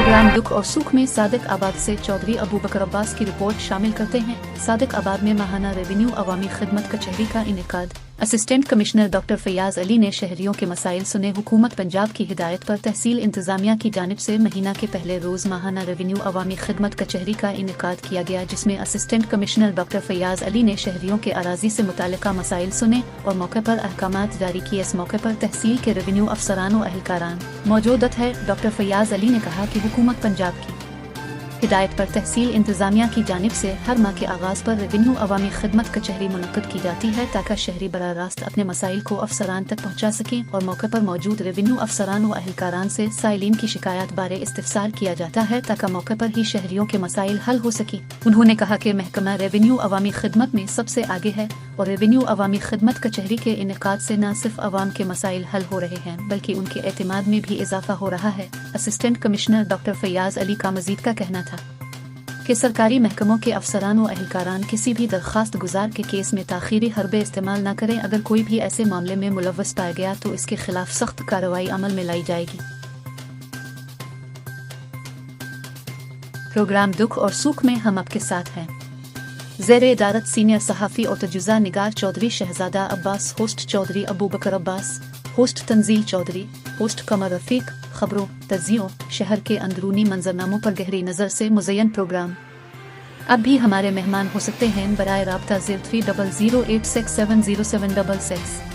Programme दुख और सुख में सादिक आबाद से चौधरी अबू बकर अब्बास की रिपोर्ट शामिल करते हैं। सादिक आबाद में माहाना रेवेन्यू अवामी खिदमत कचहरी का इनेकाद। Assistant commissioner doctor Fayyaz Ali ने शहरियों के मसाइल सुने। हुकूमत पंजाब की हिदायत पर तहसील इंतजामिया की जानिब से महीना के पहले रोज माहाना रेवेन्यू अवामी खिदमत कचहरी का इनेकाद किया गया, जिसमें assistant commissioner doctor Fayyaz Ali ने शहरियों के अराजी से मुताल्लिका मसाइल सुने और मौके पर अहकामात जारी किए। इस मौके पर तहसील के रेवेन्यू अफसरान व अहलकारान मौजूद थे। डॉक्टर फैयाज अली ने कहा कि हुकूमत पंजाब की हिदायत पर तहसील इंतजामिया की जानिब से हर माह के आगाज़ पर रेवेन्यू अवामी खिदमत कचहरी मुनक्कद की जाती है, ताकि शहरी बराह रास्त अपने मसाइल को अफसरान तक पहुँचा सकें और मौके पर मौजूद रेवेन्यू अफसरान व अहलकारान से साइलिन की शिकायत बारे इस्तिफसार किया जाता है, ताकि मौके पर ही शहरियों के मसाइल हल हो सके। उन्होंने कहा कि महकमा रेवेन्यू अवामी खिदमत में सबसे आगे है और रेवेन्यू अवामी खिदमत कचहरी के इनेकाद से न सिर्फ अवाम के मसाइल हल हो रहे हैं बल्कि उनके एतमाद में भी इजाफा हो रहा है। Assistant commissioner doctor Fayyaz Ali का मजीद का कहना था कि सरकारी महकमों के अफसरान व अहलकारान किसी भी दरख्वास्त गुजार के केस में ताखीरी हरबे इस्तेमाल न करें। अगर कोई भी ऐसे मामले में मुलव्वस पाया गया तो इसके खिलाफ सख्त कार्रवाई अमल में लाई जाएगी। प्रोग्राम दुख और सुख में हम आपके साथ हैं। ज़ेरे इदारत सीनियर सहाफ़ी और तजुज़ा निगार चौधरी शहजादा अब्बास, होस्ट चौधरी अबू बकर अब्बास, होस्ट तंजील चौधरी, होस्ट कमर रफ़ीक। खबरों, तज्ज़ियों, शहर के अंदरूनी मंजरनामों पर गहरी नज़र से मुज़य्यन प्रोग्राम। अब भी हमारे मेहमान हो सकते हैं। बराए राब्ता 0300867076।